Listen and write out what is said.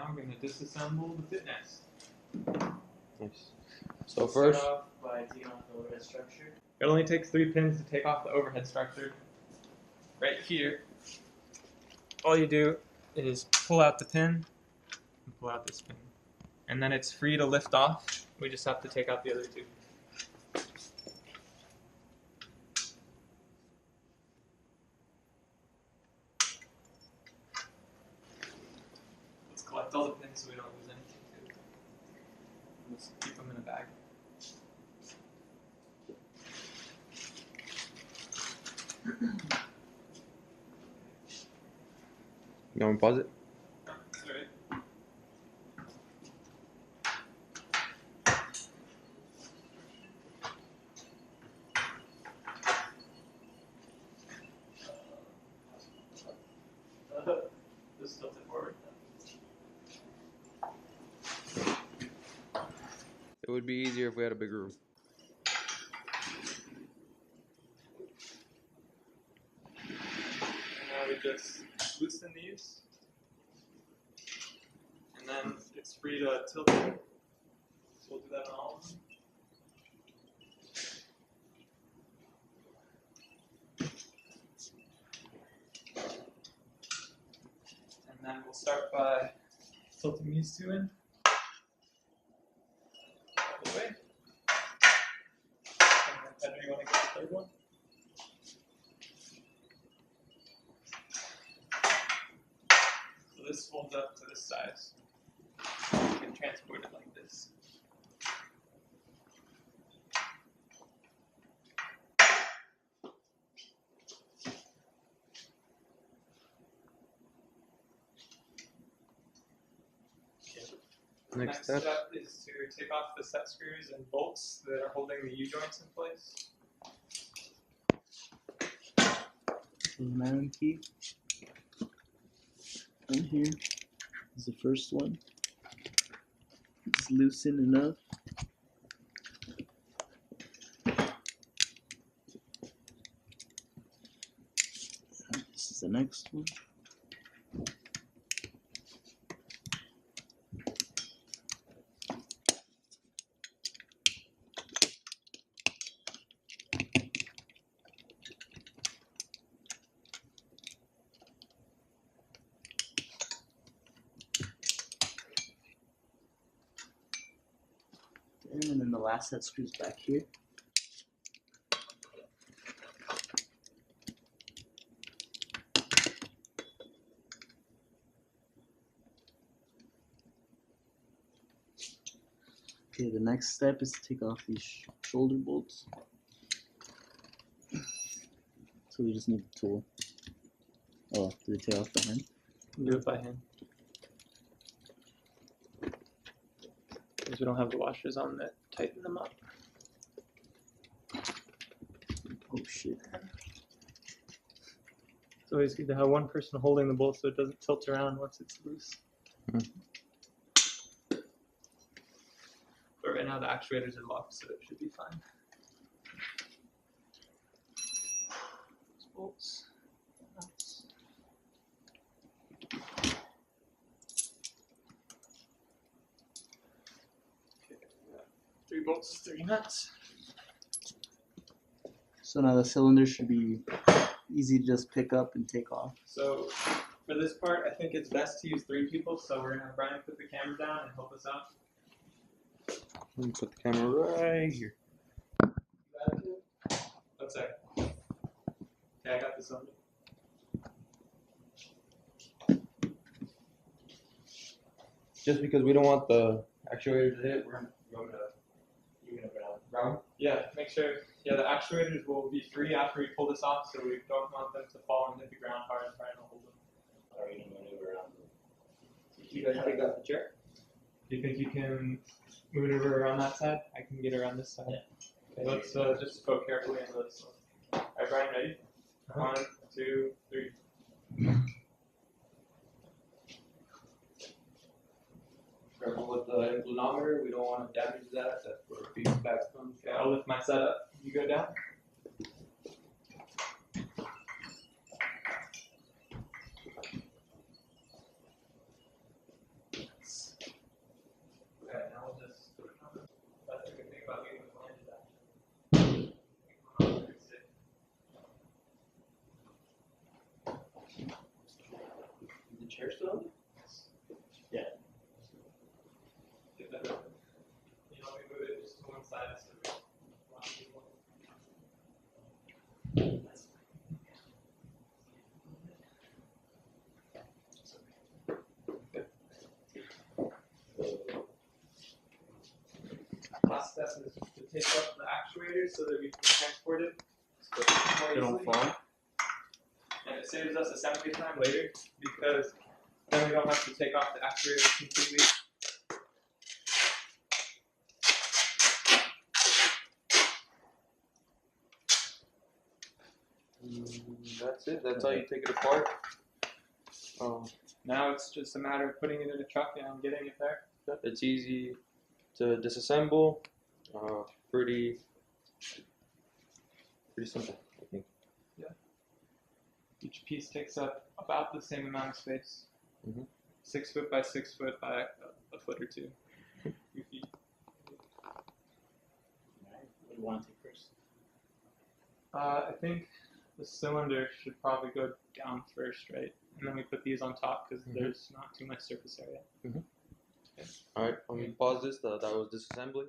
I'm going to disassemble the FitNest. Nice. So first, start off by taking off the overhead structure. It only takes 3 pins to take off the overhead structure. Right here, all you do is pull out the pin and pull out this pin. And then it's free to lift off. We just have to take out the other 2. Let's collect all the pins so we don't lose anything too. Let's keep them in a bag. you want to pause it? Alright. Just tilt it forward. It would be easier if we had a bigger room. And now we just loosen these. And then it's free to tilt it. So we'll do that on all of them. And then we'll start by tilting these 2 in. All the way. And then Pedro, you want to get the 3rd one? So this folds up to this size. You can transport it like this. Next step. Is to take off the set screws and bolts that are holding the U-joints in place. The Allen key. And here is the first one. It's loosened enough. This is the next one. And then the last set screws back here. Okay, the next step is to take off these shoulder bolts. So we just need the tool. Oh, do they take off by hand? Do it by hand. Because we don't have the washers on that tighten them up. Oh shit. It's always good to have one person holding the bolt so it doesn't tilt around once it's loose. But right now the actuators are locked, so it should be fine. Those bolts. Okay, 3 bolts, 3 nuts. So now the cylinder should be easy to just pick up and take off. So for this part, I think it's best to use 3 people. So we're gonna have Brian put the camera down and help us out. Let me put the camera right here. One sec. Okay, I got this on. Just because we don't want the actuators to hit, we're going to ground. Yeah, make sure. Yeah, the actuators will be free after we pull this off, so we don't want them to fall and hit the ground hard and try to hold them. Are you going to maneuver around them? You guys pick up the chair. Do you think you can maneuver around that side? I can get around this side. Yeah. Okay, let's just go carefully into this one. All right, Brian, ready? 1, 2, 3. Careful with the inclinometer, we don't want to damage that. That's where feedback comes. Okay, I'll lift my set up. You go down. take up the actuators so that we can transport it more They don't easily. fall. And it saves us assembly time later because then we don't have to take off the actuators completely. That's it. That's how you take it apart. Now it's just a matter of putting it in a truck and getting it there. It's easy to disassemble. Pretty simple, I think. Each piece takes up about the same amount of space. Mhm. 6 foot by 6 foot by a foot or two. 2 feet. What do you want to take first? I think the cylinder should probably go down first, right? And then we put these on top because there's not too much surface area. All right, let me pause this. That was disassembly.